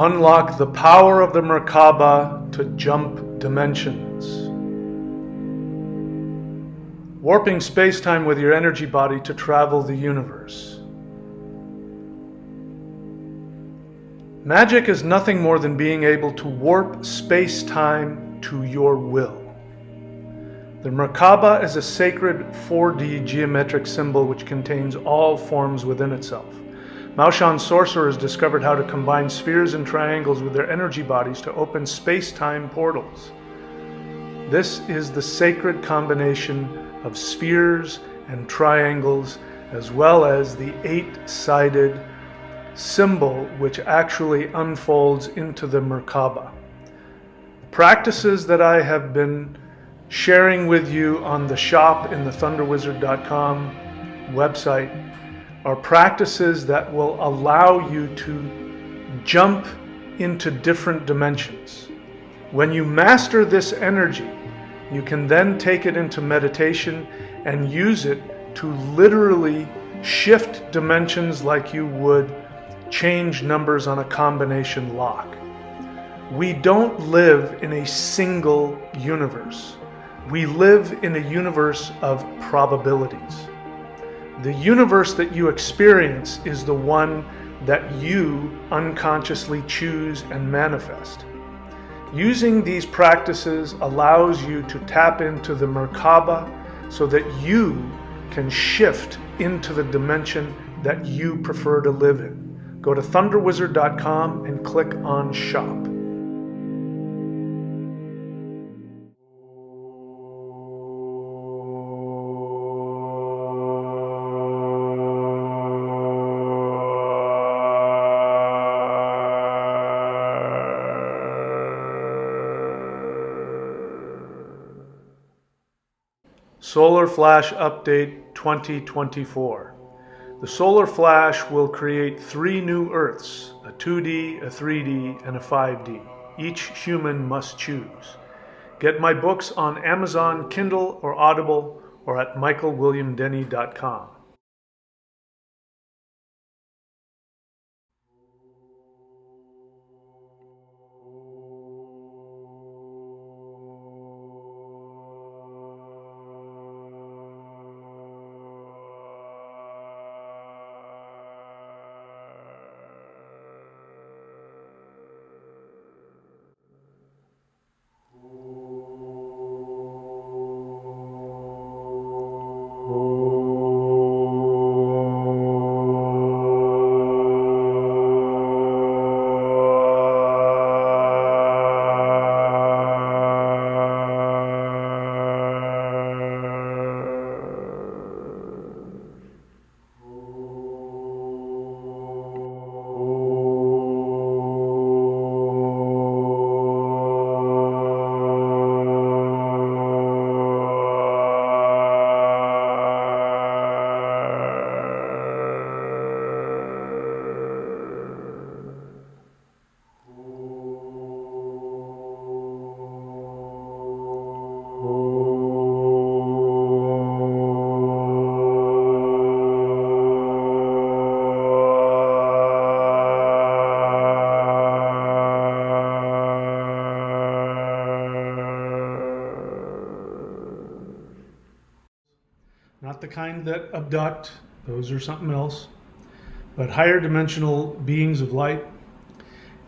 Unlock the power of the Merkaba to jump dimensions. Warping space-time with your energy body to travel the universe. Magic is nothing more than being able to warp space-time to your will. The Merkaba is a sacred 4D geometric symbol which contains all forms within itself. Maoshan sorcerers discovered how to combine spheres and triangles with their energy bodies to open space-time portals. This is the sacred combination of spheres and triangles, as well as the 8-sided symbol which actually unfolds into the Merkaba. Practices that I have been sharing with you on the shop in the thunderwizard.com website are practices that will allow you to jump into different dimensions. When you master this energy, you can then take it into meditation and use it to literally shift dimensions like you would change numbers on a combination lock. We don't live in a single universe. We live in a universe of probabilities. The universe that you experience is the one that you unconsciously choose and manifest. Using these practices allows you to tap into the Merkaba so that you can shift into the dimension that you prefer to live in. Go to thunderwizard.com and click on Shop. Solar Flash Update 2024. The Solar Flash will create 3 new Earths, a 2D, a 3D, and a 5D. Each human must choose. Get my books on Amazon, Kindle, or Audible, or at michaelwilliamdenny.com. Not the kind that abduct, those are something else, but higher dimensional beings of light.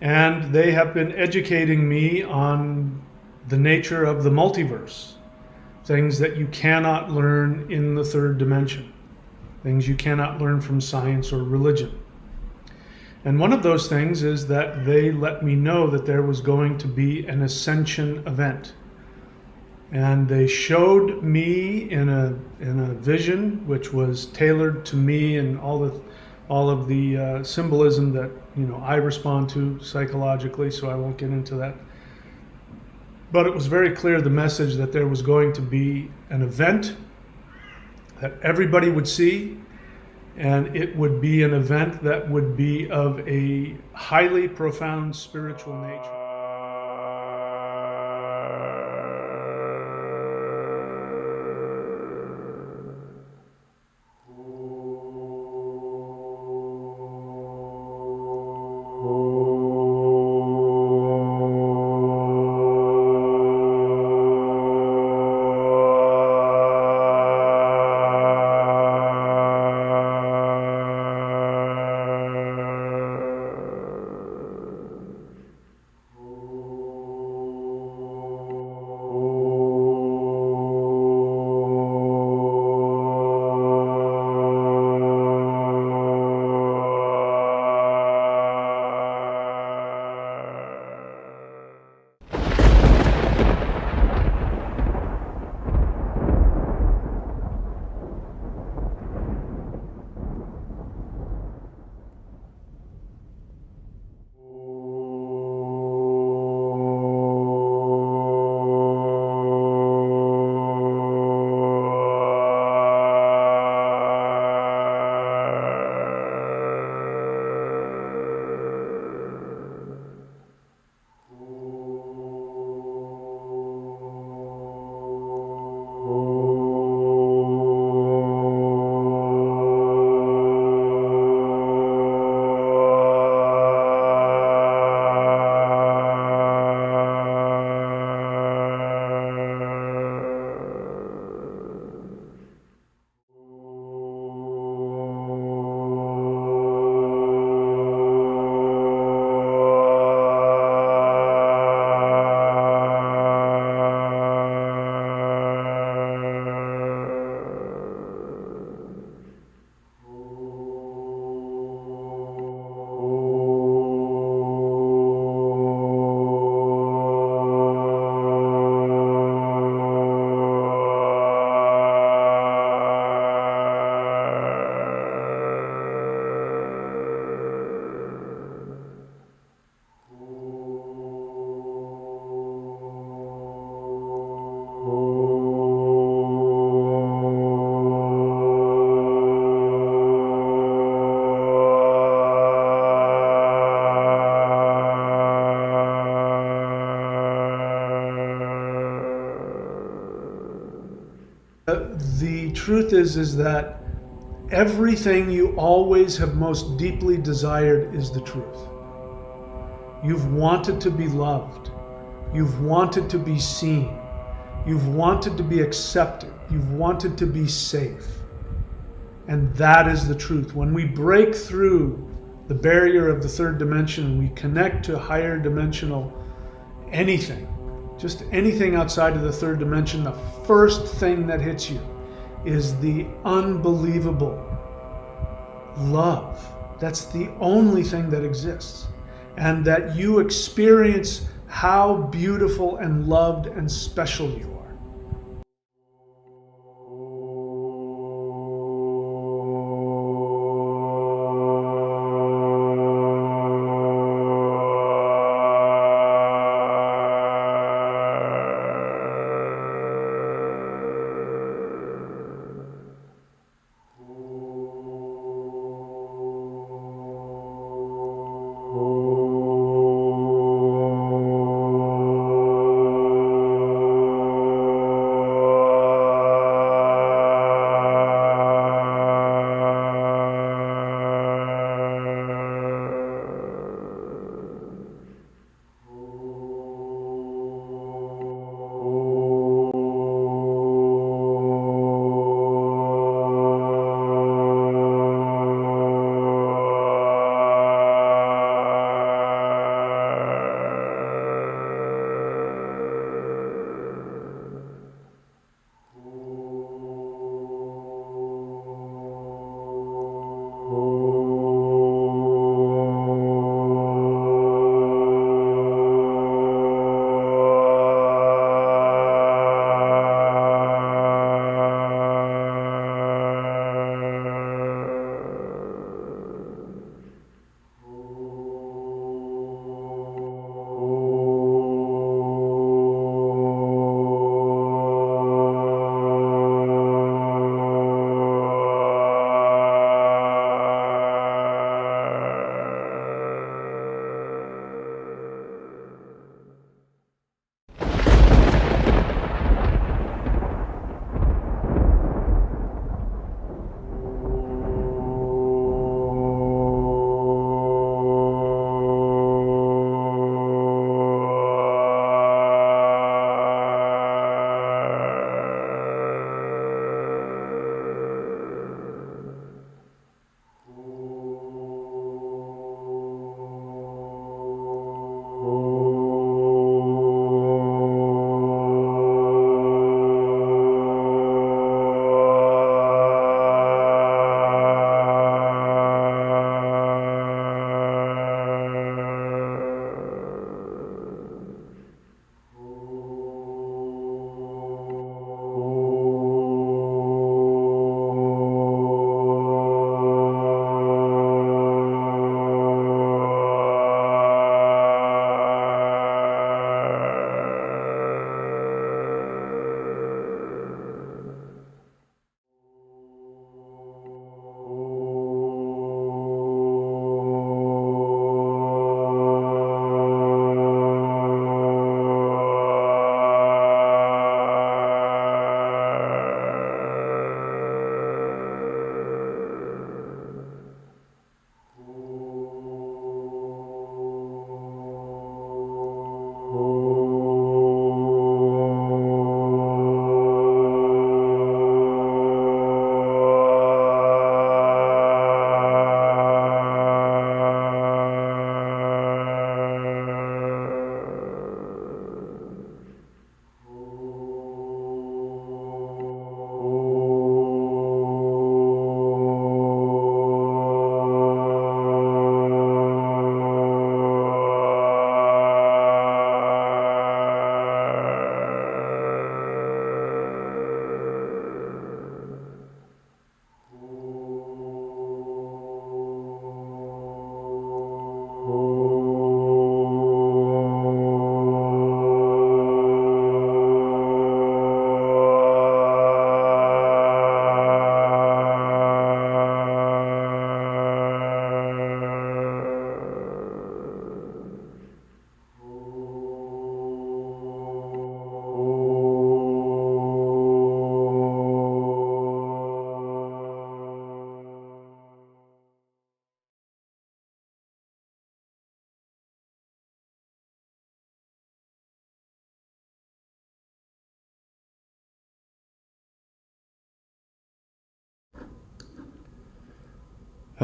And they have been educating me on the nature of the multiverse, things that you cannot learn in the 3rd dimension, things you cannot learn from science or religion. And one of those things is that they let me know that there was going to be an ascension event. And they showed me in a vision which was tailored to me and all of the symbolism that I respond to psychologically, so I won't get into that. But it was very clear, the message, that there was going to be an event that everybody would see, and it would be an event that would be of a highly profound spiritual nature. Oh. the truth is that everything you always have most deeply desired is the truth. You've wanted to be loved. You've wanted to be seen. You've wanted to be accepted. You've wanted to be safe. And that is the truth. When we break through the barrier of the third dimension, we connect to higher dimensional anything, just anything outside of the third dimension, the first thing that hits you is the unbelievable love. That's the only thing that exists. And that you experience how beautiful and loved and special you are.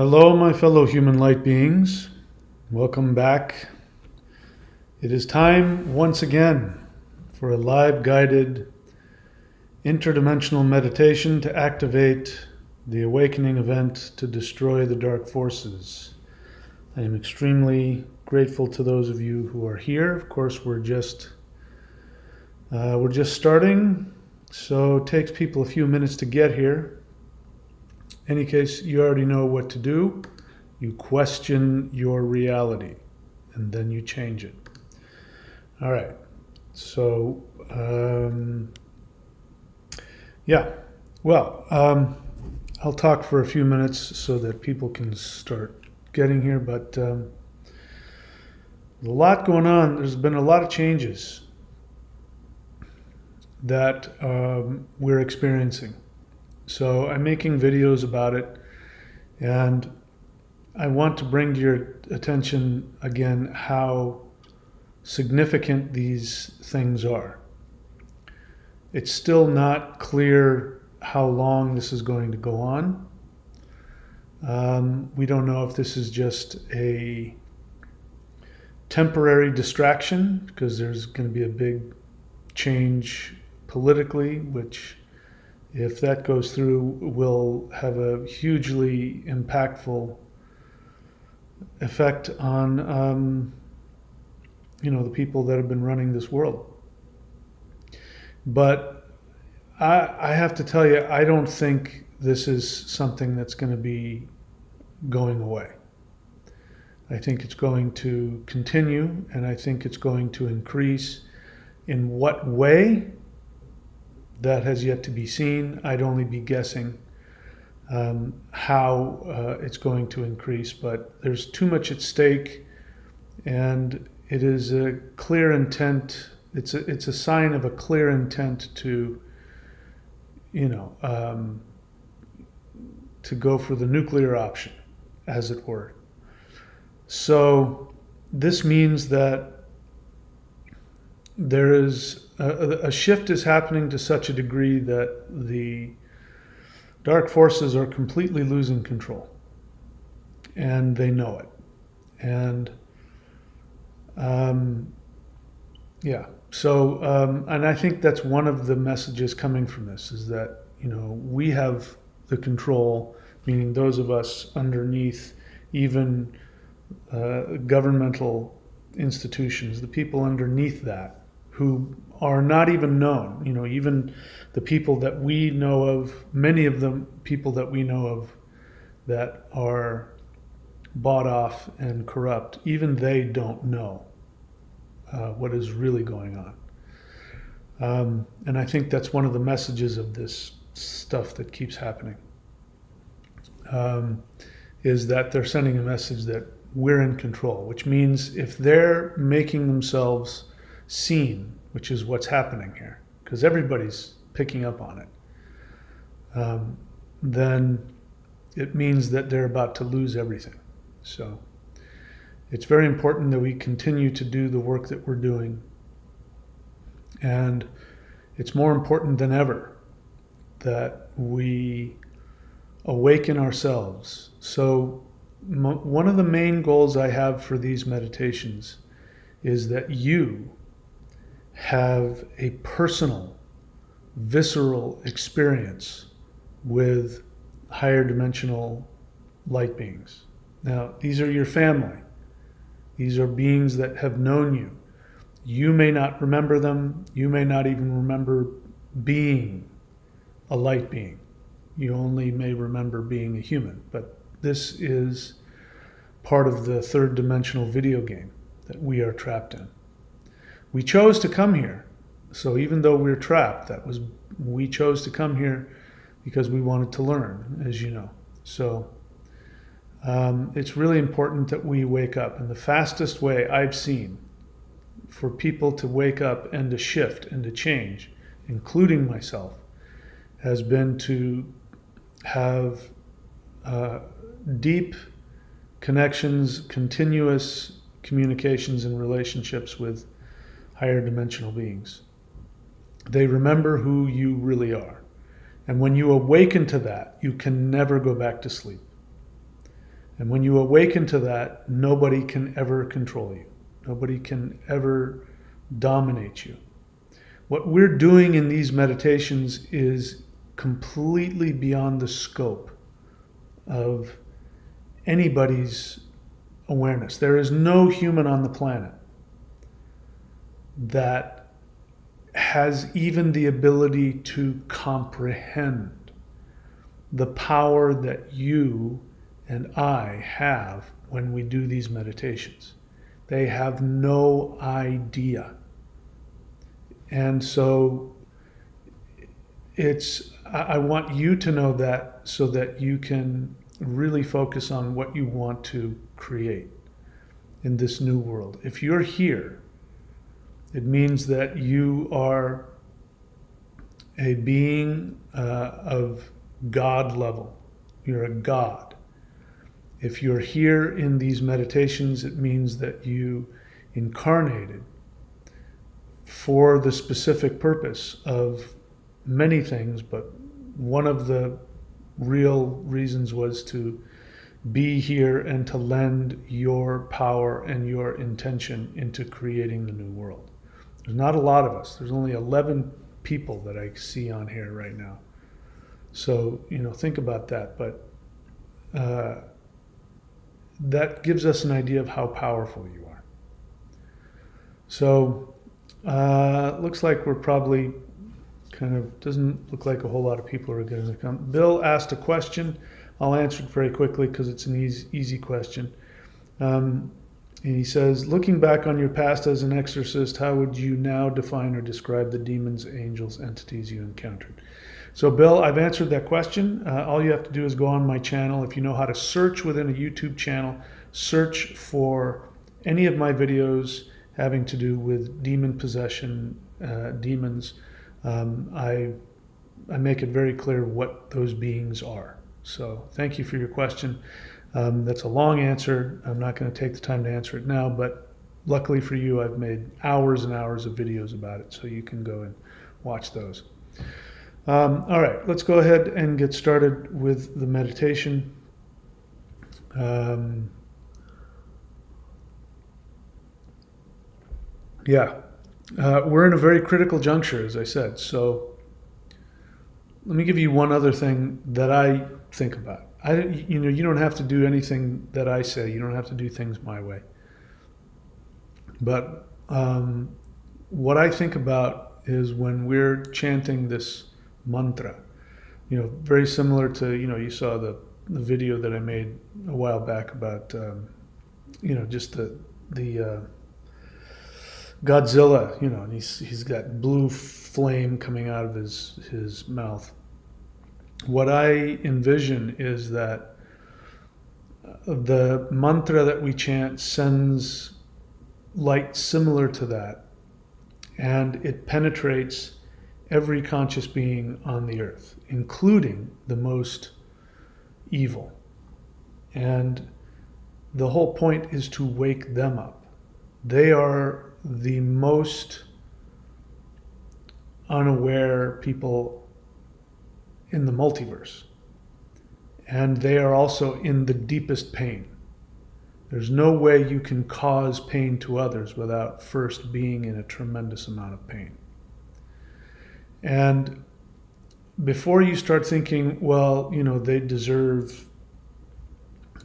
Hello, my fellow human light beings. Welcome back. It is time once again for a live guided interdimensional meditation to activate the awakening event to destroy the dark forces. I am extremely grateful to those of you who are here. Of course, we're just starting, so it takes people a few minutes to get here. In any case, you already know what to do. You question your reality, and then you change it. All right. So, I'll talk for a few minutes so that people can start getting here, but there's a lot going on. There's been a lot of changes that we're experiencing. So I'm making videos about it, and I want to bring to your attention again how significant these things are. It's still not clear how long this is going to go on. We don't know if this is just a temporary distraction, because there's going to be a big change politically, which, if that goes through, will have a hugely impactful effect on the people that have been running this world. But I have to tell you, I don't think this is something that's going to be going away. I think it's going to continue, and I think it's going to increase. In what way? That has yet to be seen. I'd only be guessing how it's going to increase, but there's too much at stake, and it is a clear intent. It's a sign of a clear intent to go for the nuclear option, as it were. So this means that there is a shift is happening to such a degree that the dark forces are completely losing control, and they know it. And and I think that's one of the messages coming from this, is that we have the control, meaning those of us underneath even governmental institutions, the people underneath that, who are not even known. Even the people that we know of, many of the people that we know of that are bought off and corrupt, even they don't know what is really going on. And I think that's one of the messages of this stuff that keeps happening, is that they're sending a message that we're in control, which means if they're making themselves seen, which is what's happening here, because everybody's picking up on it, then it means that they're about to lose everything. So it's very important that we continue to do the work that we're doing. And it's more important than ever that we awaken ourselves. So one of the main goals I have for these meditations is that you have a personal, visceral experience with higher dimensional light beings. Now, these are your family. These are beings that have known you. You may not remember them. You may not even remember being a light being. You only may remember being a human. But this is part of the third dimensional video game that we are trapped in. We chose to come here. So even though we're trapped, we chose to come here because we wanted to learn, as you know. So it's really important that we wake up. And the fastest way I've seen for people to wake up and to shift and to change, including myself, has been to have deep connections, continuous communications and relationships with higher dimensional beings. They remember who you really are. And when you awaken to that, you can never go back to sleep. And when you awaken to that, nobody can ever control you. Nobody can ever dominate you. What we're doing in these meditations is completely beyond the scope of anybody's awareness. There is no human on the planet that has even the ability to comprehend the power that you and I have when we do these meditations. They have no idea. And so I want you to know that so that you can really focus on what you want to create in this new world. If you're here, it means that you are a being of God level. You're a God. If you're here in these meditations, it means that you incarnated for the specific purpose of many things, but one of the real reasons was to be here and to lend your power and your intention into creating the new world. There's not a lot of us. There's only 11 people that I see on here right now. So, think about that. But that gives us an idea of how powerful you are. So, looks like we're probably doesn't look like a whole lot of people are going to come. Bill asked a question. I'll answer it very quickly because it's an easy question. And he says, looking back on your past as an exorcist, how would you now define or describe the demons, angels, entities you encountered? So Bill, I've answered that question. All you have to do is go on my channel. If you know how to search within a YouTube channel, search for any of my videos having to do with demon possession, demons. I make it very clear what those beings are. So thank you for your question. That's a long answer. I'm not going to take the time to answer it now, but luckily for you, I've made hours and hours of videos about it, so you can go and watch those. All right, let's go ahead and get started with the meditation. We're in a very critical juncture, as I said. So let me give you one other thing that I think about. You don't have to do anything that I say. You don't have to do things my way. But what I think about is when we're chanting this mantra, very similar to, you saw the video that I made a while back about, just the Godzilla, and he's got blue flame coming out of his mouth. What I envision is that the mantra that we chant sends light similar to that, and it penetrates every conscious being on the earth, including the most evil. And the whole point is to wake them up. They are the most unaware people in the multiverse. And they are also in the deepest pain. There's no way you can cause pain to others without first being in a tremendous amount of pain. And before you start thinking, well, they deserve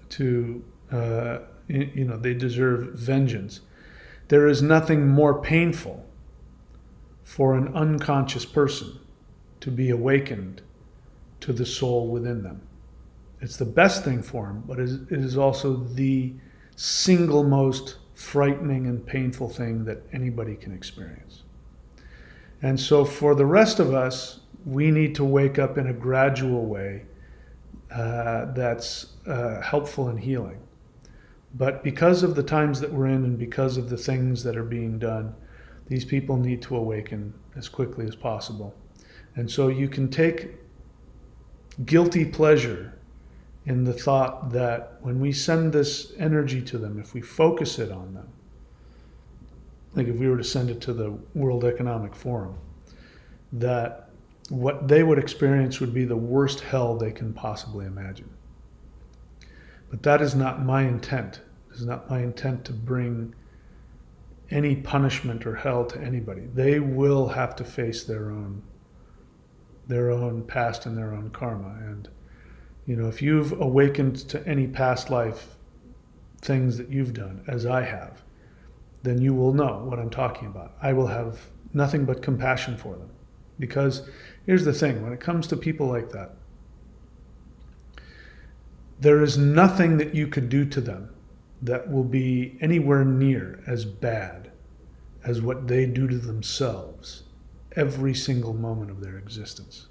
to, they deserve vengeance, there is nothing more painful for an unconscious person to be awakened to the soul within them. It's the best thing for them, but it is also the single most frightening and painful thing that anybody can experience. And so for the rest of us, we need to wake up in a gradual way that's helpful and healing. But because of the times that we're in and because of the things that are being done, these people need to awaken as quickly as possible. And so you can take guilty pleasure in the thought that when we send this energy to them, if we focus it on them, like if we were to send it to the World Economic Forum, that what they would experience would be the worst hell they can possibly imagine. But that is not my intent. It is not my intent to bring any punishment or hell to anybody. They will have to face their own past and their own karma. And if you've awakened to any past life things that you've done, as I have, then you will know what I'm talking about. I will have nothing but compassion for them. Because here's the thing, when it comes to people like that, there is nothing that you could do to them that will be anywhere near as bad as what they do to themselves every single moment of their existence.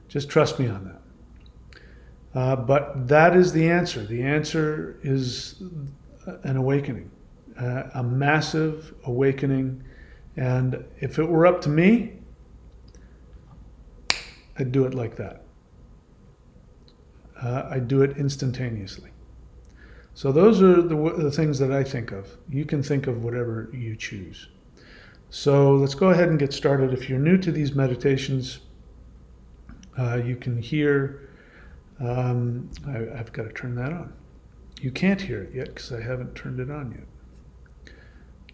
Just trust me on that. But that is the answer. The answer is an awakening, a massive awakening. And if it were up to me, I'd do it like that. I'd do it instantaneously. So those are the things that I think of. You can think of whatever you choose. So let's go ahead and get started. If you're new to these meditations, you can hear, I've got to turn that on. You can't hear it yet because I haven't turned it on yet.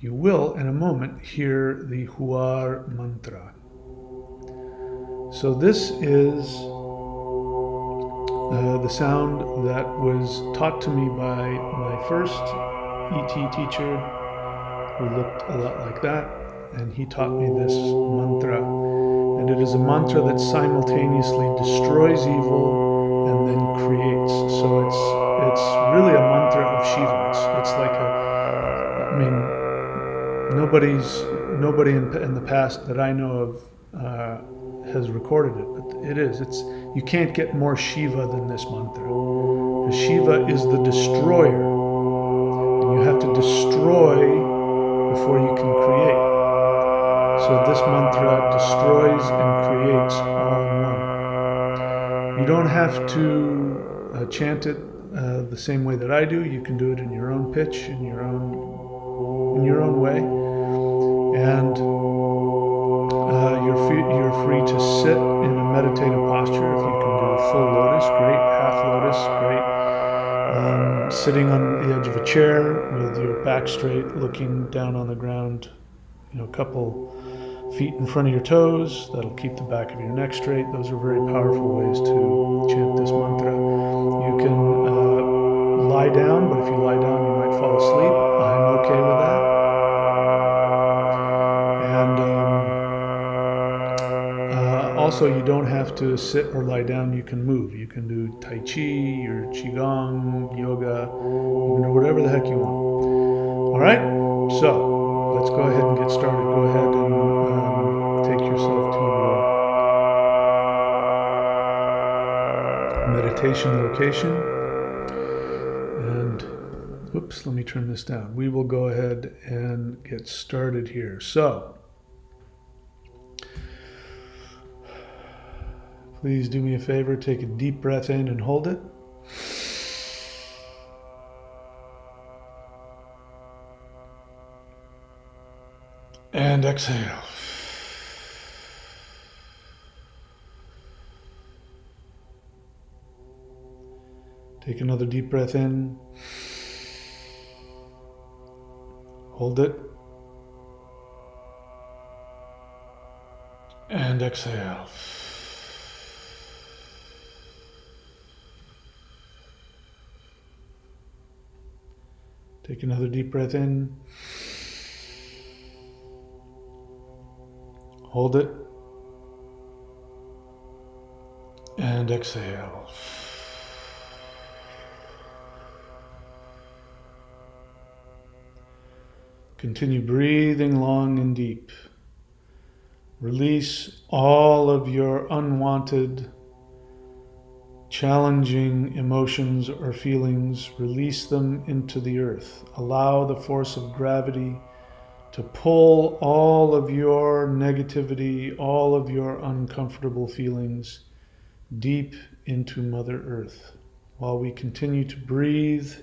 You will, in a moment, hear the Huar mantra. So this is the sound that was taught to me by my first ET teacher, who looked a lot like that, and he taught me this mantra. And it is a mantra that simultaneously destroys evil and then creates. So it's really a mantra of Shiva. It's like nobody in the past that I know of has recorded it, but it is. You can't get more Shiva than this mantra. Shiva is the destroyer, and you have to destroy before you can create. So this mantra destroys and creates all in one. You don't have to chant it the same way that I do. You can do it in your own pitch, in your own way, and you're free to sit in a meditative posture. If you can do full lotus, great. Half lotus, great. Sitting on the edge of a chair with your back straight, looking down on the ground, a couple feet in front of your toes. That'll keep the back of your neck straight. Those are very powerful ways to chant this mantra. You can lie down, but if you lie down, you might fall asleep. I'm okay with that. Also, you don't have to sit or lie down. You can move. You can do Tai Chi or Qigong, yoga. You can do whatever the heck you want. All right? So, let's go ahead and get started. Go ahead and take yourself to your meditation location. And, oops, let me turn this down. We will go ahead and get started here. So, please do me a favor, take a deep breath in and hold it. And exhale. Take another deep breath in. Hold it. And exhale. Take another deep breath in. Hold it. And exhale. Continue breathing long and deep. Release all of your unwanted, challenging emotions or feelings. Release them into the earth. Allow the force of gravity to pull all of your negativity, all of your uncomfortable feelings deep into Mother Earth. While we continue to breathe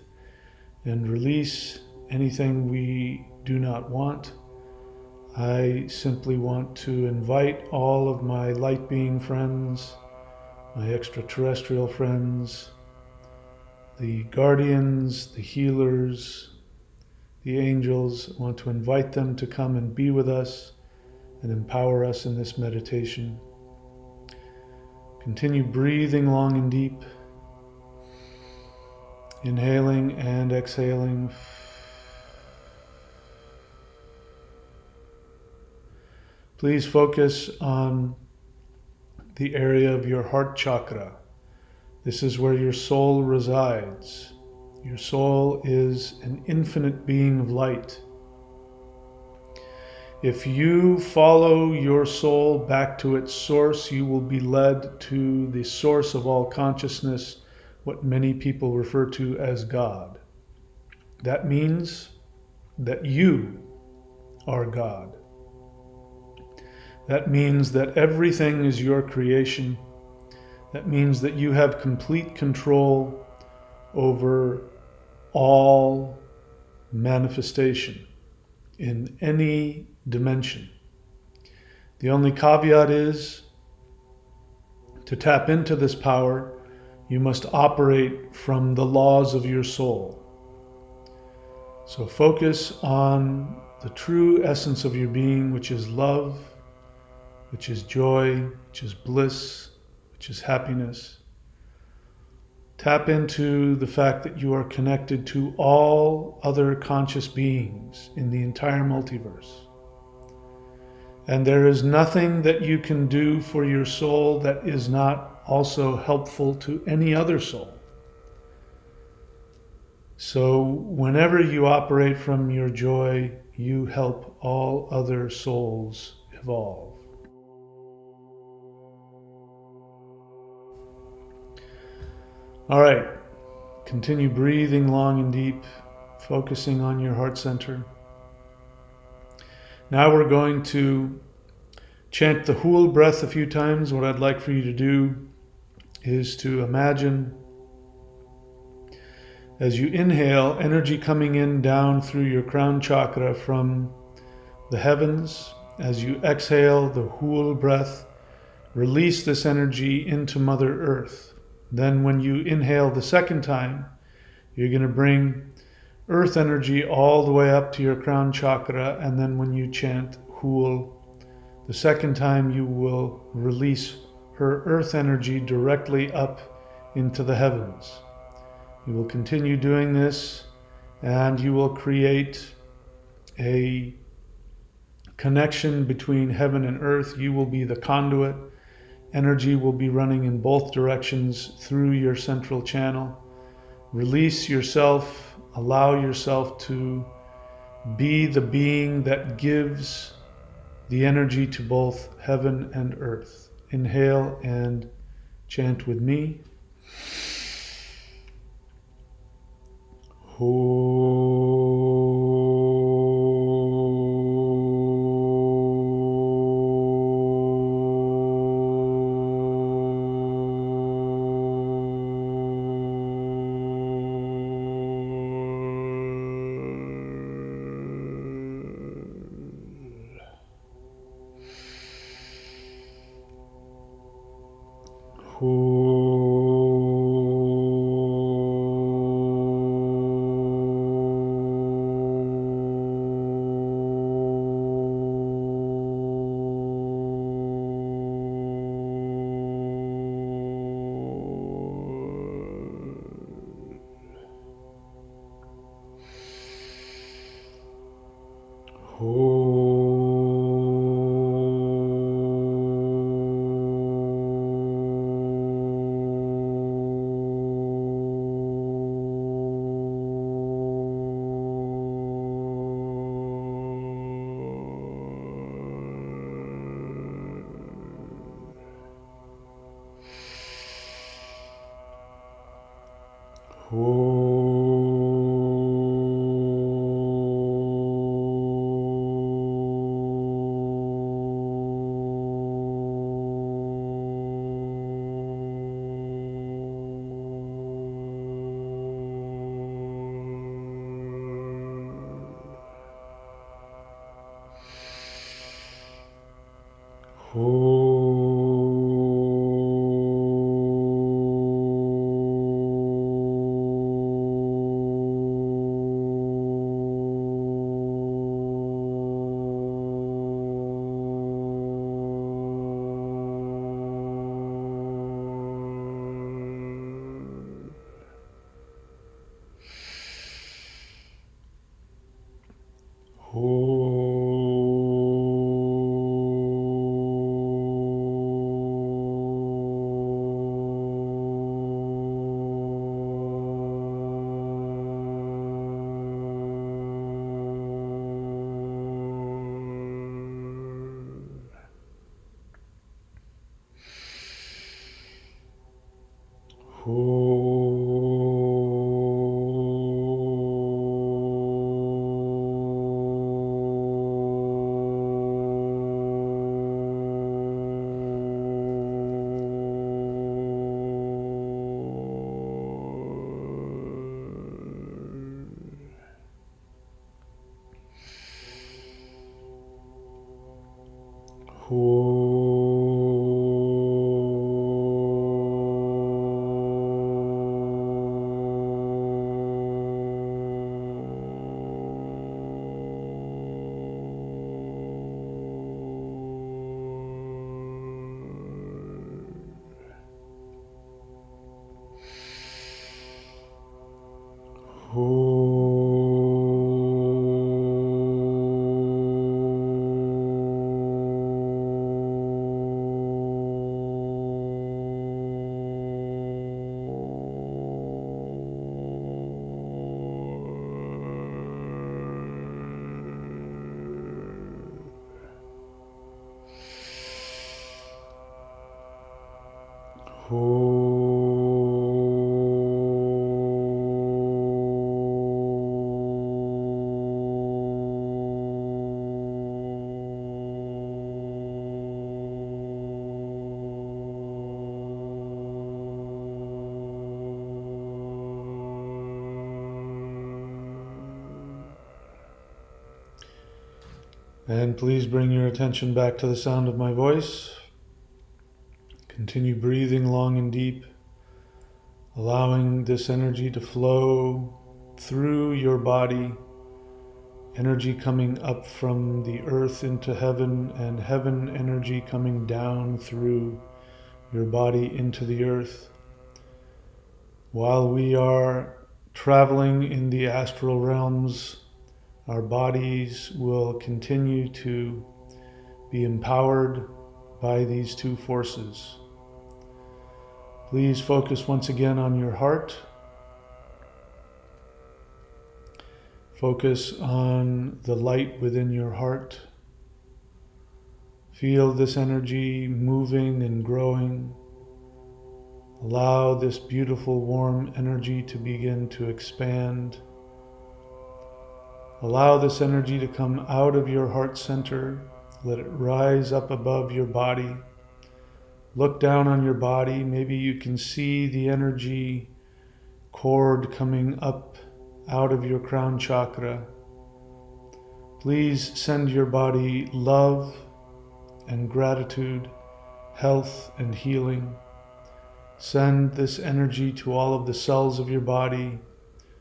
and release anything we do not want, I simply want to invite all of my light being friends, my extraterrestrial friends, the guardians, the healers, the angels. I want to invite them to come and be with us and empower us in this meditation. Continue breathing long and deep, inhaling and exhaling. Please focus on the area of your heart chakra. This is where your soul resides. Your soul is an infinite being of light. If you follow your soul back to its source, you will be led to the source of all consciousness, what many people refer to as God. That means that you are God. That means that everything is your creation. That means that you have complete control over all manifestation in any dimension. The only caveat is, to tap into this power, you must operate from the laws of your soul. So focus on the true essence of your being, which is love, which is joy, which is bliss, which is happiness. Tap into the fact that you are connected to all other conscious beings in the entire multiverse. And there is nothing that you can do for your soul that is not also helpful to any other soul. So whenever you operate from your joy, you help all other souls evolve. All right, continue breathing long and deep, focusing on your heart center. Now we're going to chant the whole breath a few times. What I'd like for you to do is to imagine, as you inhale, energy coming in down through your crown chakra from the heavens. As you exhale the whole breath, release this energy into Mother Earth. Then when you inhale the second time, you're going to bring earth energy all the way up to your crown chakra, and then when you chant Hul the second time, you will release her earth energy directly up into the heavens. You will continue doing this, and you will create a connection between heaven and earth. You will be the conduit. Energy will be running in both directions through your central channel. Release yourself, allow yourself to be the being that gives the energy to both heaven and earth. Inhale and chant with me. And please bring your attention back to the sound of my voice. Continue breathing long and deep, allowing this energy to flow through your body, energy coming up from the earth into heaven, and heaven energy coming down through your body into the earth. While we are traveling in the astral realms, our bodies will continue to be empowered by these two forces. Please focus once again on your heart. Focus on the light within your heart. Feel this energy moving and growing. Allow this beautiful warm energy to begin to expand. Allow this energy to come out of your heart center. Let it rise up above your body. Look down on your body. Maybe you can see the energy cord coming up out of your crown chakra. Please send your body love and gratitude, health and healing. Send this energy to all of the cells of your body,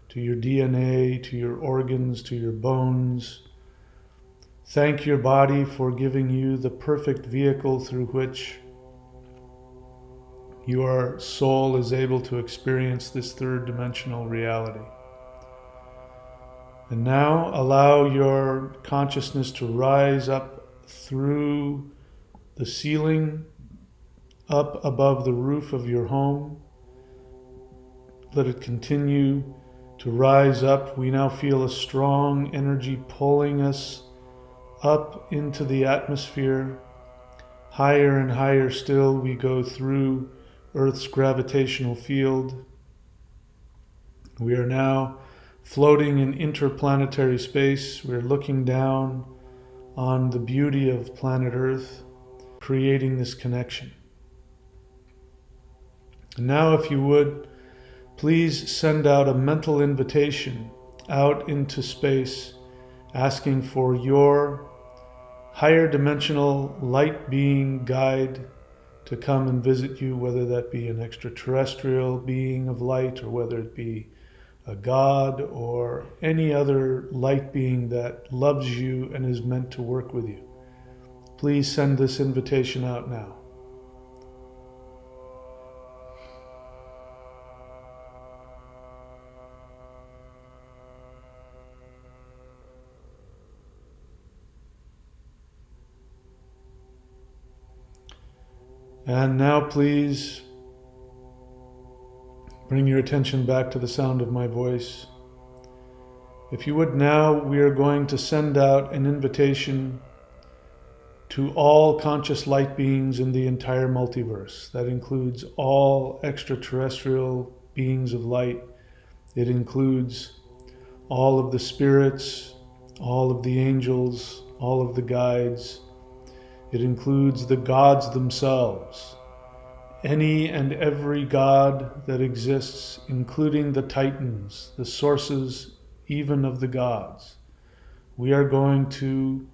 to your DNA, to your organs, to your bones. Thank your body for giving you the perfect vehicle through which your soul is able to experience this third dimensional reality. And now allow your consciousness to rise up through the ceiling, up above the roof of your home. Let it continue to rise up. We now feel a strong energy pulling us up into the atmosphere. Higher and higher still, we go through Earth's gravitational field. We are now floating in interplanetary space. We're looking down on the beauty of planet Earth, creating this connection. And now, if you would, please send out a mental invitation out into space, asking for your higher dimensional light being guide to come and visit you, whether that be an extraterrestrial being of light, or whether it be a god, or any other light being that loves you and is meant to work with you. Please send this invitation out now. And now please bring your attention back to the sound of my voice. If you would now, we are going to send out an invitation to all conscious light beings in the entire multiverse. That includes all extraterrestrial beings of light. It includes all of the spirits, all of the angels, all of the guides. It includes the gods themselves. Any and every god that exists, including the titans, the sources even of the gods. We are going to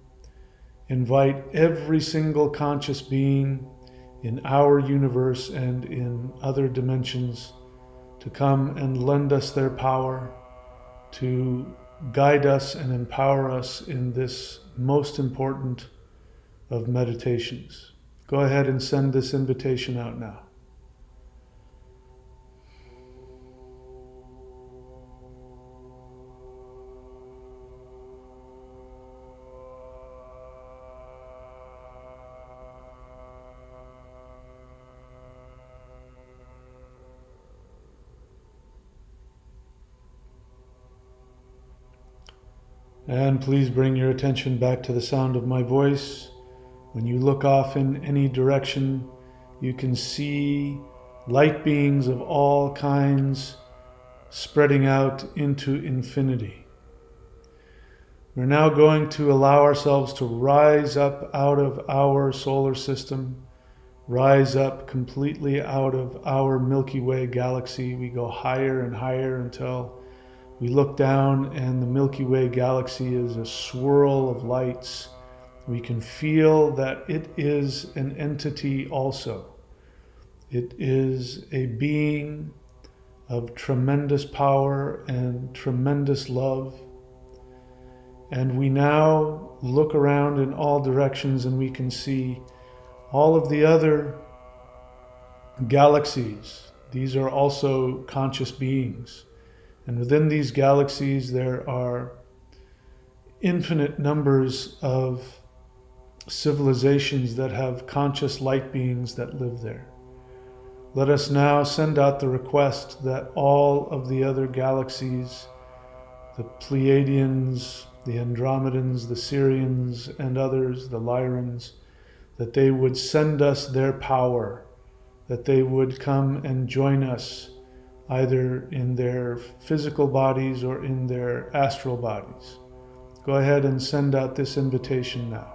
invite every single conscious being in our universe and in other dimensions to come and lend us their power, to guide us and empower us in this most important of meditations. Go ahead and send this invitation out now. And please bring your attention back to the sound of my voice. When you look off in any direction, you can see light beings of all kinds spreading out into infinity. We're now going to allow ourselves to rise up out of our solar system, rise up completely out of our Milky Way galaxy. We go higher and higher until we look down and the Milky Way galaxy is a swirl of lights. We can feel that it is an entity also. It is a being of tremendous power and tremendous love. And we now look around in all directions and we can see all of the other galaxies. These are also conscious beings. And within these galaxies, there are infinite numbers of civilizations that have conscious light beings that live there. Let us now send out the request that all of the other galaxies, the Pleiadians, the Andromedans, the Sirians, and others, the Lyrans, that they would send us their power, that they would come and join us either in their physical bodies or in their astral bodies. Go ahead and send out this invitation now.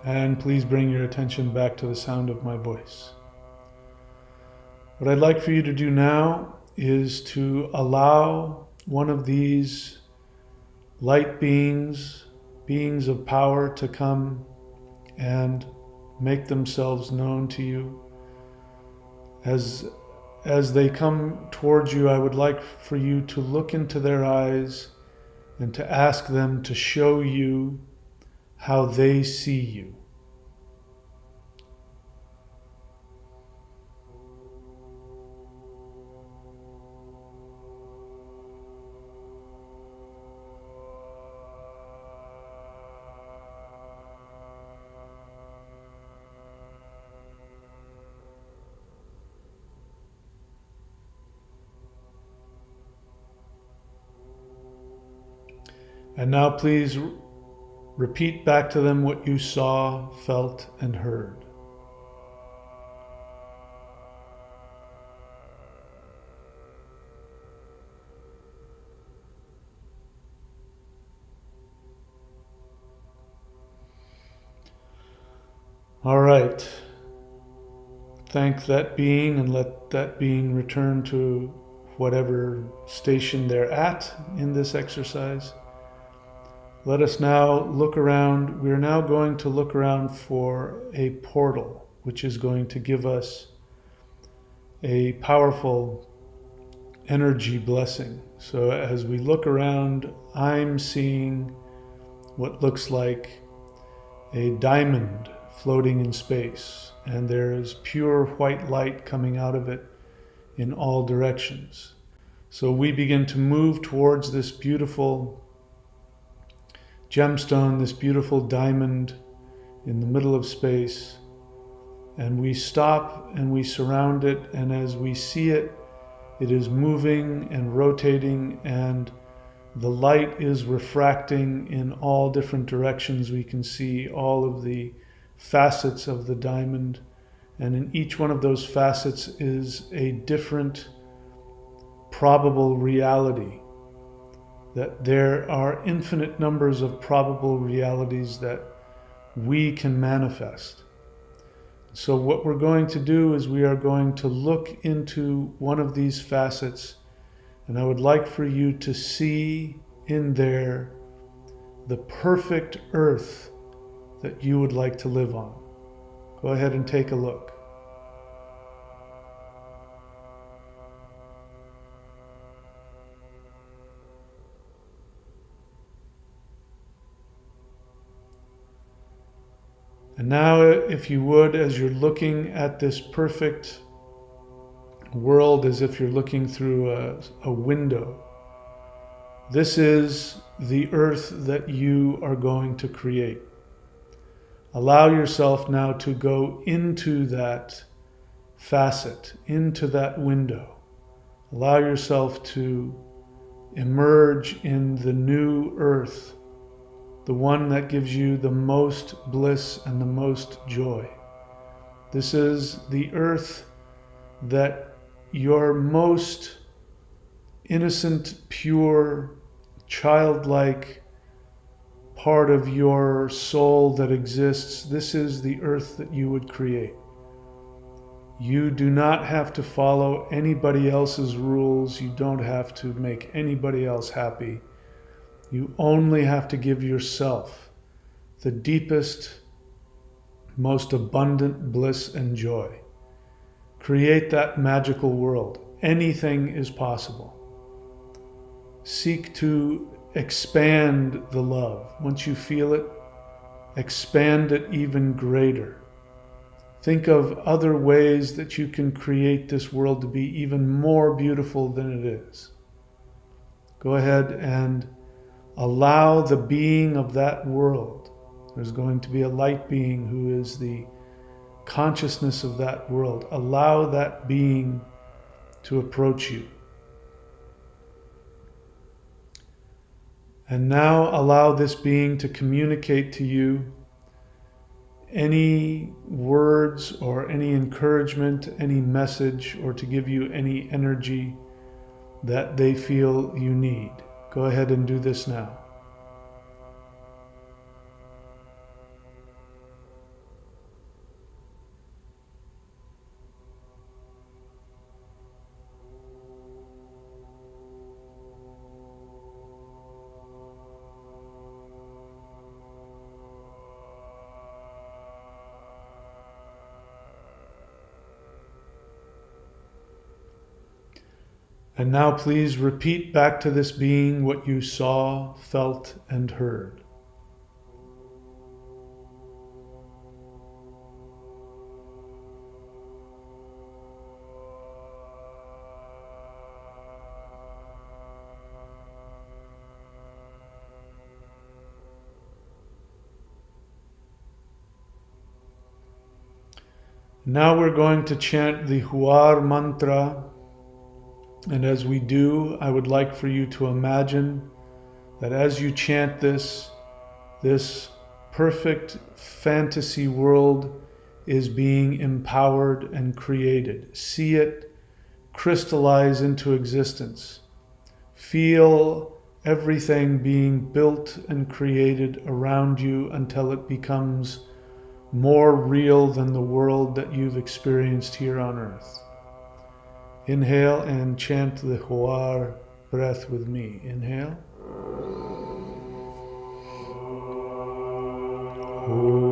And please bring your attention back to the sound of my voice. What I'd like for you to do now is to allow one of these light beings, beings of power, to come and make themselves known to you. As they come towards you, I would like for you to look into their eyes and to ask them to show you how they see you. And now please repeat back to them what you saw, felt, and heard. All right. Thank that being and let that being return to whatever station they're at in this exercise. Let us now look around. We're now going to look around for a portal, which is going to give us a powerful energy blessing. So as we look around, I'm seeing what looks like a diamond floating in space, and there is pure white light coming out of it in all directions. So we begin to move towards this beautiful gemstone, this beautiful diamond in the middle of space. And we stop and we surround it, and as we see it, it is moving and rotating, and the light is refracting in all different directions. We can see all of the facets of the diamond, and in each one of those facets is a different probable reality. That there are infinite numbers of probable realities that we can manifest. So what we're going to do is we are going to look into one of these facets, and I would like for you to see in there the perfect earth that you would like to live on. Go ahead and take a look. And now, if you would, as you're looking at this perfect world, as if you're looking through a window, this is the earth that you are going to create. Allow yourself now to go into that facet, into that window. Allow yourself to emerge in the new earth, the one that gives you the most bliss and the most joy. This is the earth that your most innocent, pure, childlike part of your soul that exists. This is the earth that you would create. You do not have to follow anybody else's rules. You don't have to make anybody else happy. You only have to give yourself the deepest, most abundant bliss and joy. Create that magical world. Anything is possible. Seek to expand the love. Once you feel it, expand it even greater. Think of other ways that you can create this world to be even more beautiful than it is. Go ahead and allow the being of that world. There's going to be a light being who is the consciousness of that world. Allow that being to approach you. And now allow this being to communicate to you any words or any encouragement, any message, or to give you any energy that they feel you need. Go ahead and do this now. And now please repeat back to this being what you saw, felt, and heard. Now we're going to chant the Huar mantra. And as we do, I would like for you to imagine that as you chant this perfect fantasy world is being empowered and created. See it crystallize into existence. Feel everything being built and created around you until it becomes more real than the world that you've experienced here on earth. Inhale and chant the Huar breath with me. Inhale. Oh.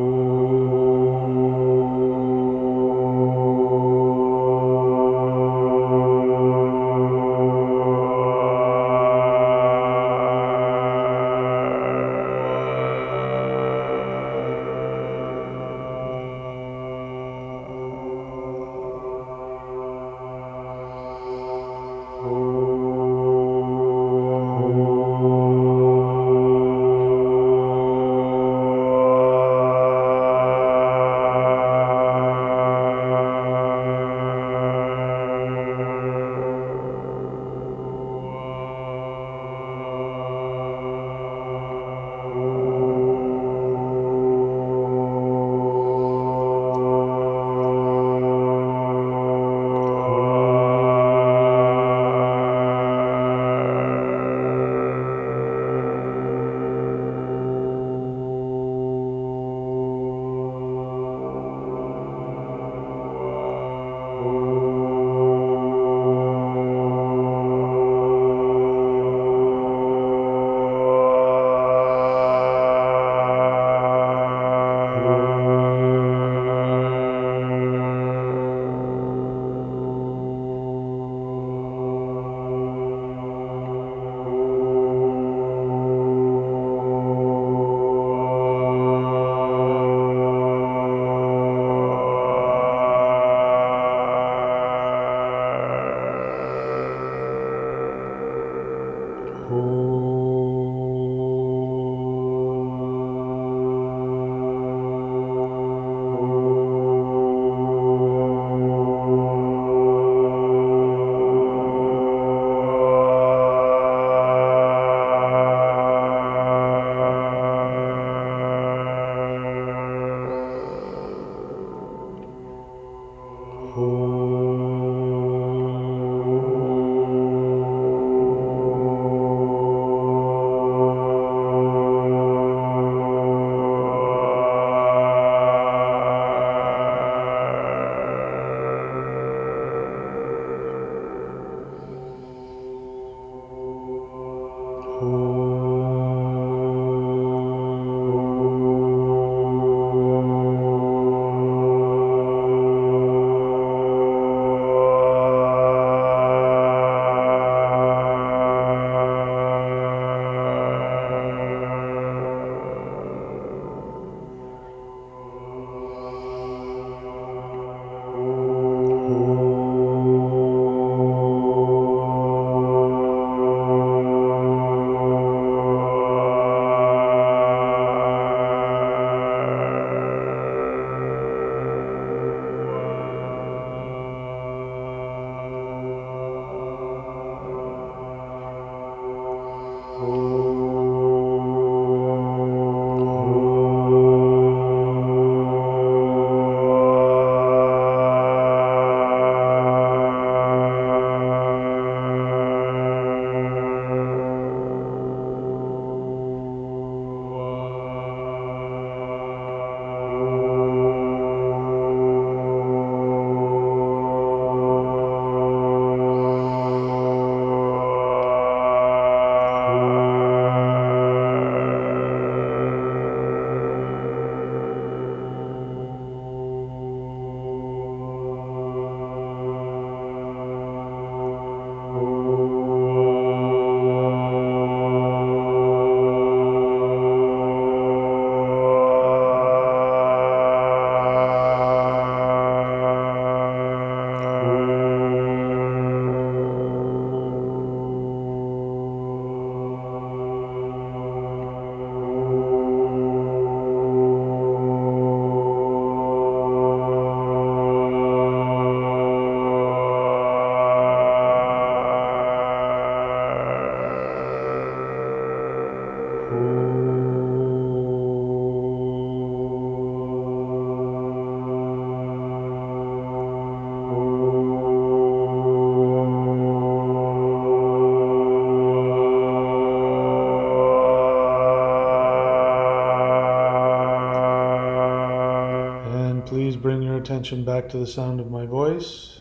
Please bring your attention back to the sound of my voice.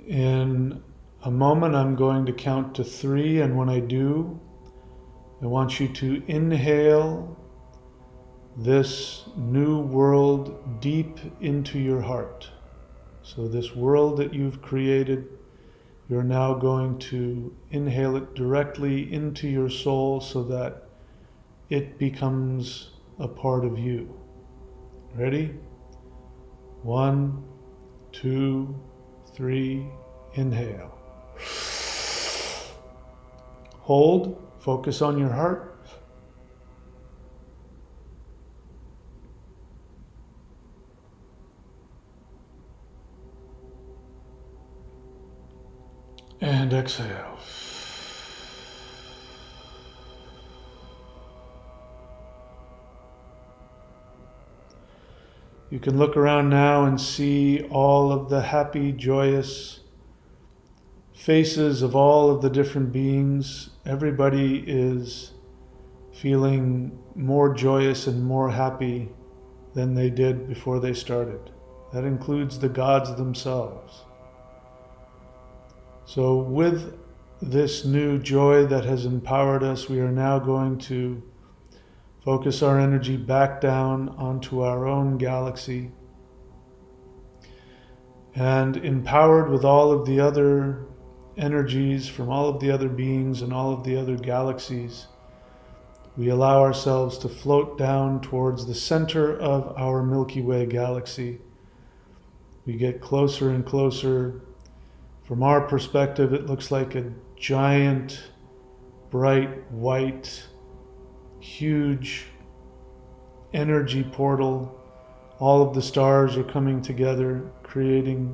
In a moment, I'm going to count to 3, and when I do, I want you to inhale this new world deep into your heart. So this world that you've created, you're now going to inhale it directly into your soul so that it becomes a part of you. Ready? 1, 2, 3, inhale. Hold, focus on your heart. And exhale. You can look around now and see all of the happy, joyous faces of all of the different beings. Everybody is feeling more joyous and more happy than they did before they started. That includes the gods themselves. So with this new joy that has empowered us, we are now going to focus our energy back down onto our own galaxy. And empowered with all of the other energies from all of the other beings and all of the other galaxies, we allow ourselves to float down towards the center of our Milky Way galaxy. We get closer and closer. From our perspective, it looks like a giant, bright, white, huge energy portal. All of the stars are coming together, creating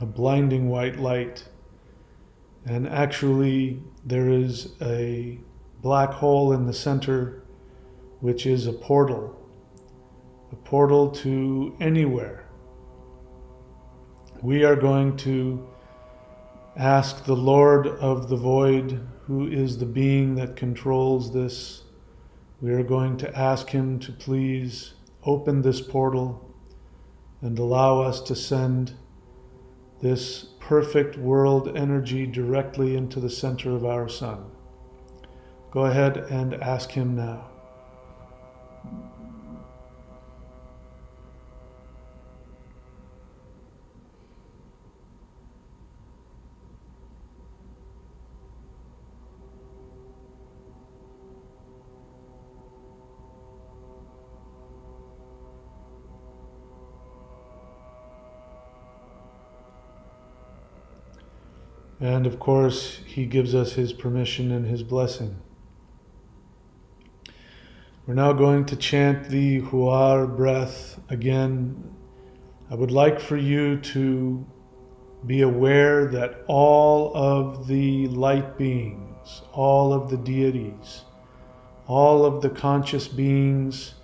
a blinding white light. And actually, there is a black hole in the center, which is a portal. a portal to anywhere. We are going to ask the Lord of the Void, who is the being that controls this. We are going to ask him to please open this portal and allow us to send this perfect world energy directly into the center of our sun. Go ahead and ask him now. And of course, he gives us his permission and his blessing. We're now going to chant the Huar breath again. I would like for you to be aware that all of the light beings, all of the deities, all of the conscious beings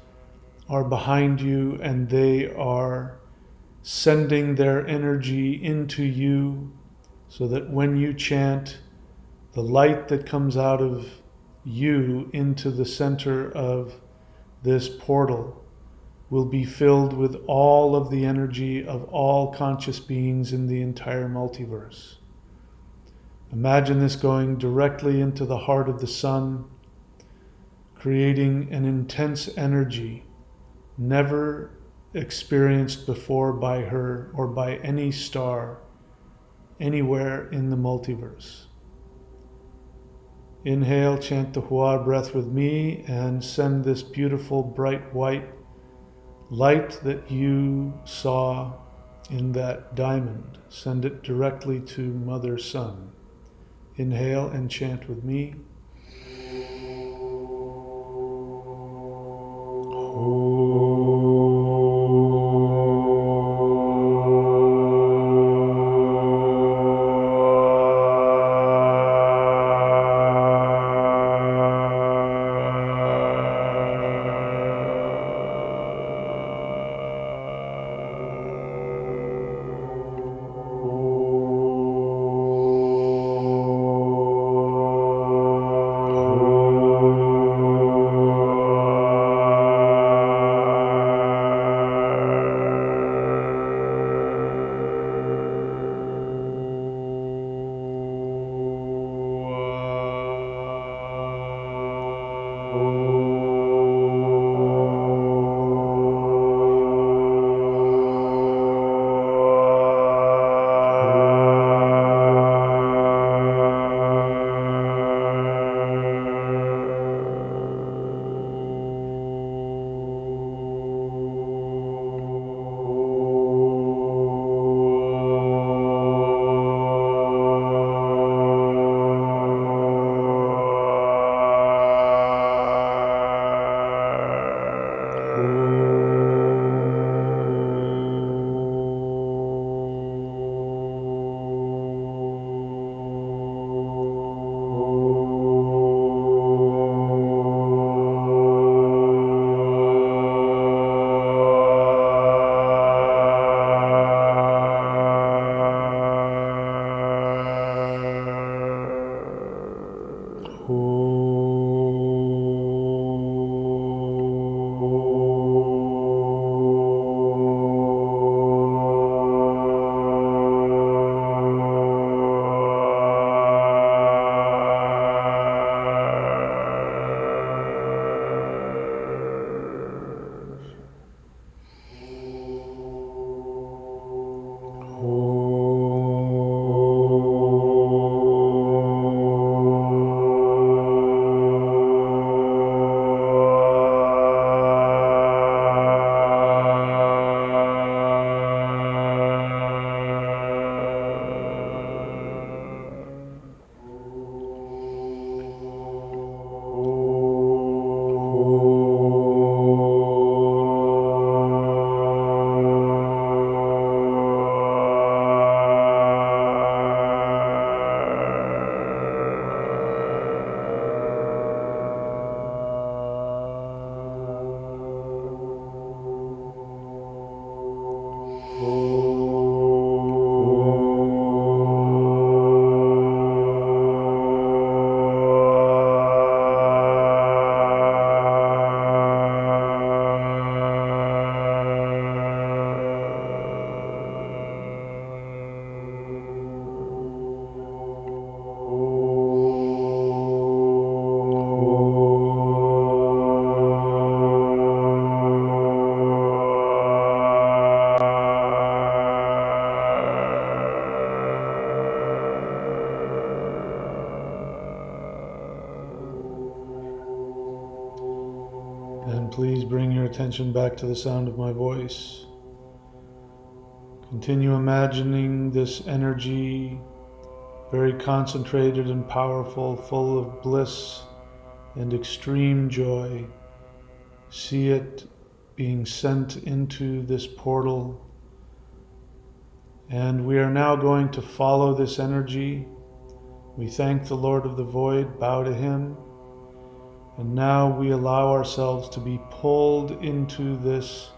are behind you, and they are sending their energy into you, so that when you chant, the light that comes out of you into the center of this portal will be filled with all of the energy of all conscious beings in the entire multiverse. Imagine this going directly into the heart of the sun, creating an intense energy never experienced before by her or by any star anywhere in the multiverse. Inhale, chant the Huar breath with me, and send this beautiful bright white light that you saw in that diamond. Send it directly to Mother Sun. Inhale and chant with me. attention back to the sound of my voice. Continue imagining this energy, very concentrated and powerful, full of bliss and extreme joy. See it being sent into this portal. And we are now going to follow this energy. We thank the Lord of the Void, bow to Him. And now we allow ourselves to be pulled into this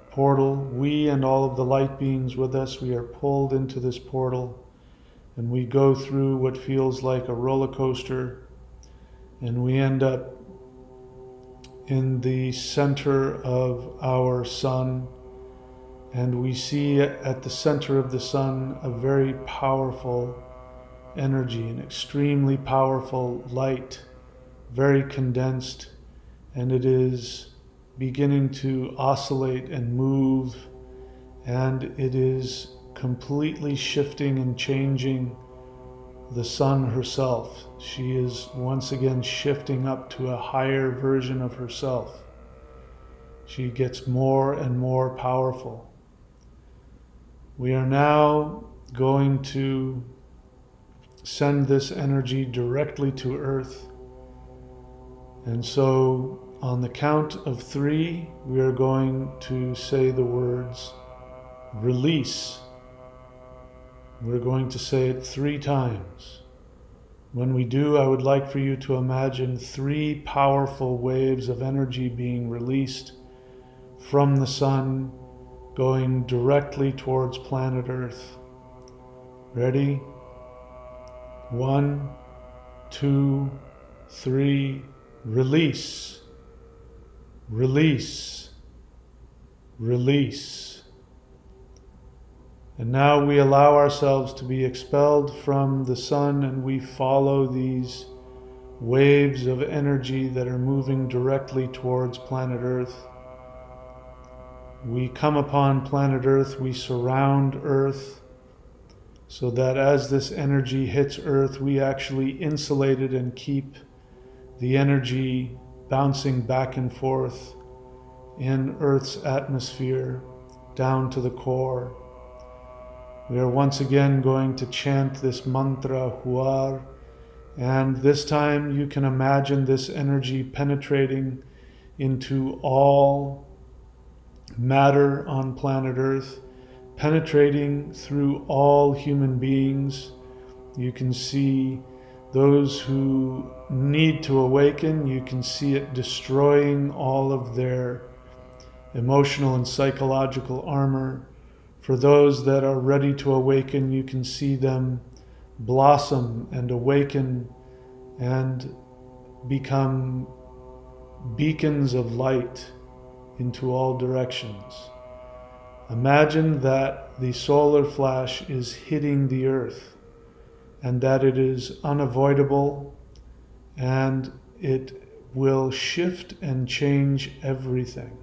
portal. We and all of the light beings with us, we are pulled into this portal. And we go through what feels like a roller coaster. And we end up in the center of our sun. And we see at the center of the sun a very powerful energy, an extremely powerful light, very condensed, and it is beginning to oscillate and move, and it is completely shifting and changing the sun herself. She is once again shifting up to a higher version of herself. She gets more and more powerful. We are now going to send this energy directly to Earth. And so on the count of 3, we are going to say the words release. We're going to say it 3 times. When we do, I would like for you to imagine 3 powerful waves of energy being released from the sun, going directly towards planet Earth. Ready? 1, 2, 3, release, release, release. And now we allow ourselves to be expelled from the sun, and we follow these waves of energy that are moving directly towards planet Earth. We come upon planet Earth, we surround Earth, so that as this energy hits Earth, we actually insulate it and keep the energy bouncing back and forth in Earth's atmosphere down to the core. We are once again going to chant this mantra, Huar, and this time you can imagine this energy penetrating into all matter on planet Earth, penetrating through all human beings. You can see those who need to awaken. You can see it destroying all of their emotional and psychological armor. For those that are ready to awaken, you can see them blossom and awaken and become beacons of light into all directions. Imagine that the solar flash is hitting the earth and that it is unavoidable and it will shift and change everything.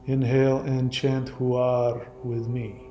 Inhale and chant Huar with me.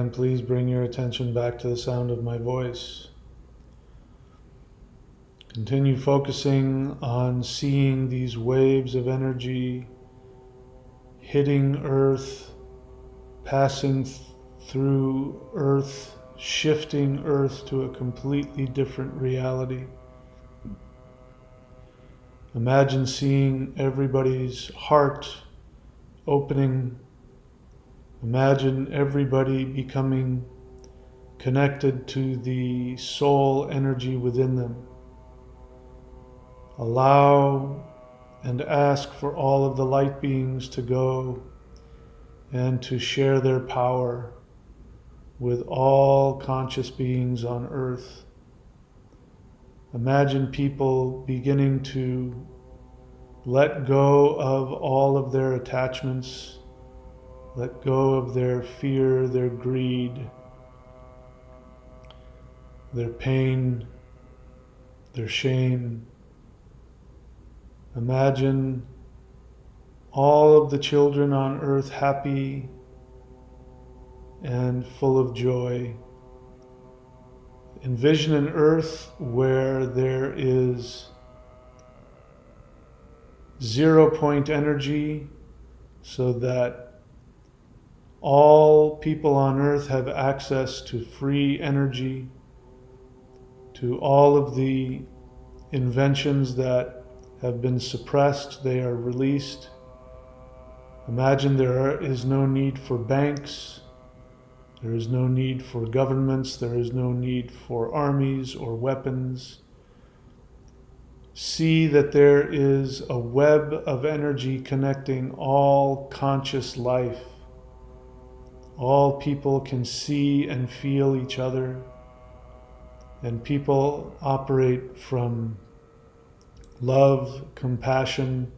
And please bring your attention back to the sound of my voice. Continue focusing on seeing these waves of energy hitting Earth, passing through Earth, shifting Earth to a completely different reality. Imagine seeing everybody's heart opening. Imagine everybody becoming connected to the soul energy within them. Allow and ask for all of the light beings to go and to share their power with all conscious beings on earth. Imagine people beginning to let go of all of their attachments, let go of their fear, their greed, their pain, their shame. Imagine all of the children on earth happy and full of joy. Envision an earth where there is 0-point energy, so that all people on earth have access to free energy, to all of the inventions that have been suppressed, they are released. Imagine there is no need for banks, there is no need for governments, there is no need for armies or weapons. See that there is a web of energy connecting all conscious life. All people can see and feel each other, and people operate from love, compassion,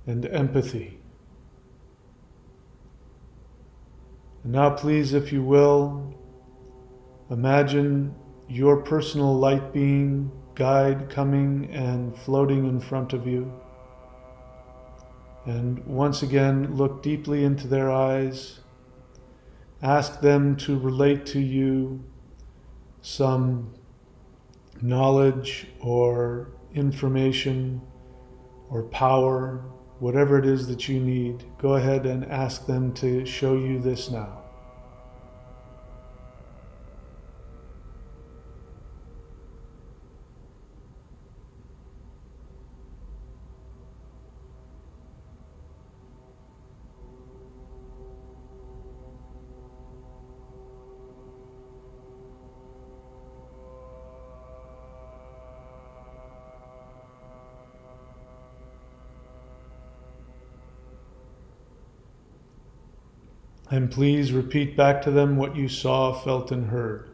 and empathy. And now please, if you will, imagine your personal light being, guide coming and floating in front of you. And once again, look deeply into their eyes. Ask them to relate to you some knowledge or information or power, whatever it is that you need. Go ahead and ask them to show you this now. And please repeat back to them what you saw, felt, and heard.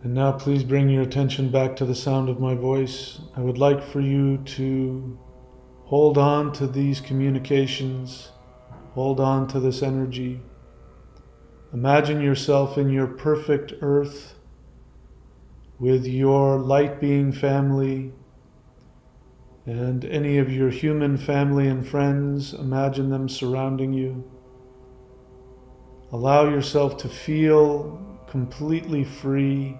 And now please bring your attention back to the sound of my voice. I would like for you to hold on to these communications, hold on to this energy. Imagine yourself in your perfect earth with your light being family and any of your human family and friends. Imagine them surrounding you. Allow yourself to feel completely free,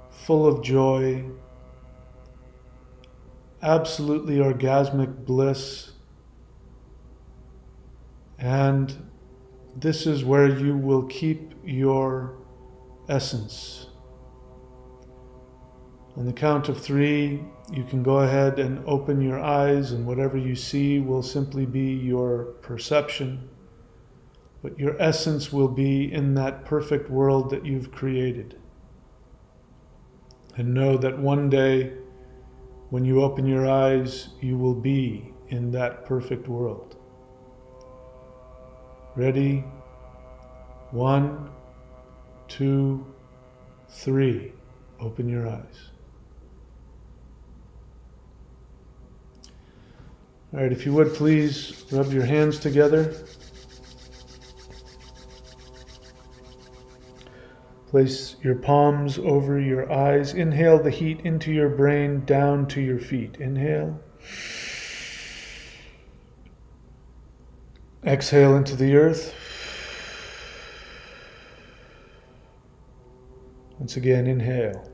full of joy, absolutely orgasmic bliss. And this is where you will keep your essence. On the count of 3, you can go ahead and open your eyes, and whatever you see will simply be your perception. But your essence will be in that perfect world that you've created. And know that one day, when you open your eyes, you will be in that perfect world. Ready? 1, 2, 3. Open your eyes. All right, if you would please rub your hands together. Place your palms over your eyes. Inhale the heat into your brain, down to your feet. Inhale. Exhale into the earth. Once again, inhale.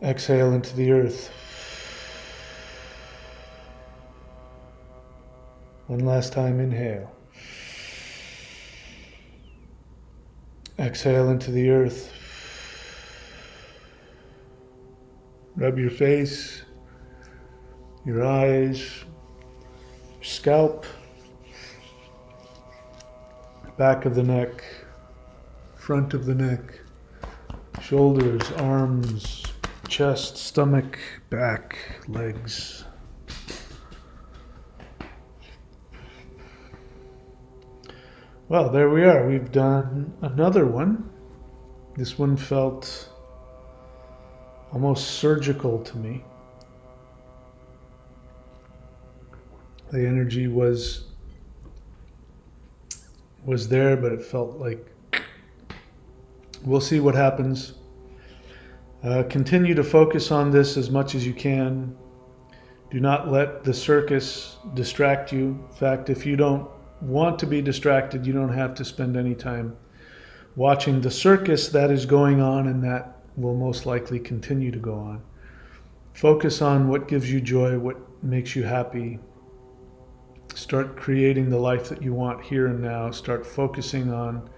Exhale into the earth. One last time, inhale. Exhale into the earth. Rub your face, your eyes, your scalp, back of the neck, front of the neck, shoulders, arms, chest, stomach, back, legs. Well, there we are. We've done another one. This one felt almost surgical to me. The energy was there, but it felt like, we'll see what happens. Continue to focus on this as much as you can. Do not let the circus distract you. In fact, if you don't want to be distracted, you don't have to spend any time watching the circus that is going on, and that will most likely continue to go on. Focus on what gives you joy, what makes you happy. Start creating the life that you want here and now. Start focusing on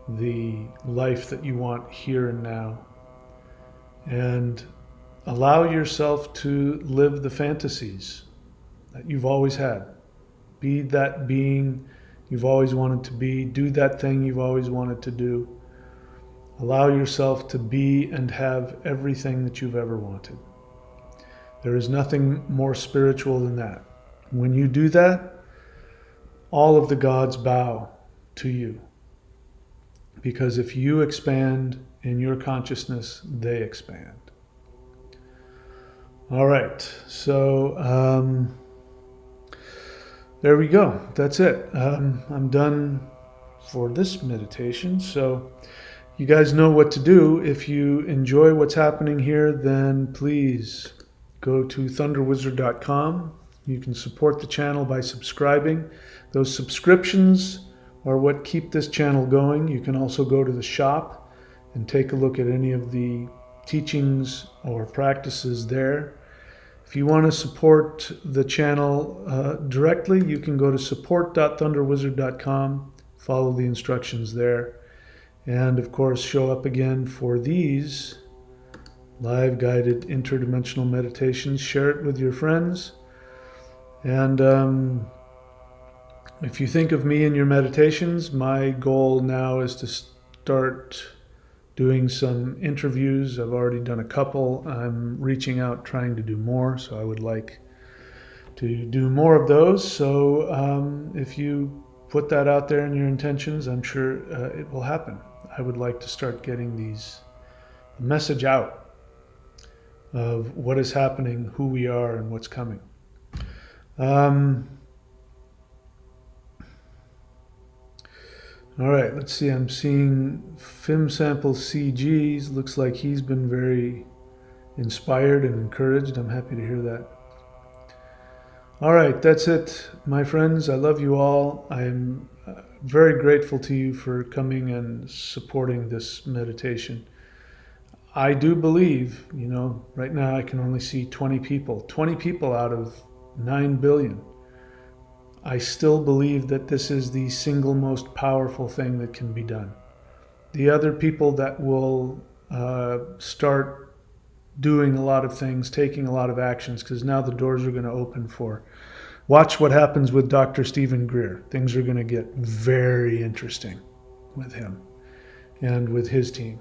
the life that you want here and now. And allow yourself to live the fantasies that you've always had. Be that being you've always wanted to be. Do that thing you've always wanted to do. Allow yourself to be and have everything that you've ever wanted. There is nothing more spiritual than that. When you do that, all of the gods bow to you. Because if you expand in your consciousness, they expand. All right, so there we go. That's it. I'm done for this meditation. So you guys know what to do. If you enjoy what's happening here, then please go to thunderwizard.com. You can support the channel by subscribing. Those subscriptions are what keep this channel going. You can also go to the shop and take a look at any of the teachings or practices there. If you want to support the channel directly, you can go to support.thunderwizard.com, follow the instructions there, and of course show up again for these live guided interdimensional meditations. Share it with your friends. And if you think of me in your meditations, my goal now is to start doing some interviews. I've already done a couple. I'm reaching out, trying to do more, so I would like to do more of those. So if you put that out there in your intentions, I'm sure it will happen. I would like to start getting these message out of what is happening, who we are, and what's coming. All right, let's see. I'm seeing Fim Sample CGs. Looks like he's been very inspired and encouraged. I'm happy to hear that. All right, that's it, my friends. I love you all. I'm very grateful to you for coming and supporting this meditation. I do believe, right now I can only see 20 people. 20 people out of 9 billion. I still believe that this is the single most powerful thing that can be done. The other people that will start doing a lot of things, taking a lot of actions, because now the doors are going to open for, watch what happens with Dr. Stephen Greer. Things are going to get very interesting with him and with his team.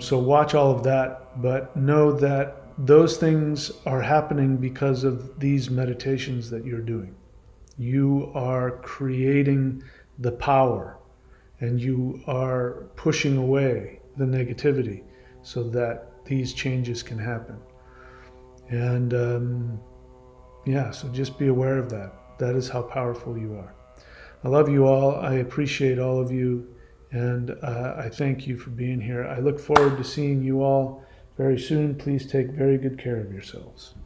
So watch all of that, but know that those things are happening because of these meditations that you're doing. You are creating the power, and you are pushing away the negativity so that these changes can happen. And so just be aware of that. That is how powerful you are. I love you all. I appreciate all of you, and I thank you for being here. I look forward to seeing you all very soon. Please take very good care of yourselves.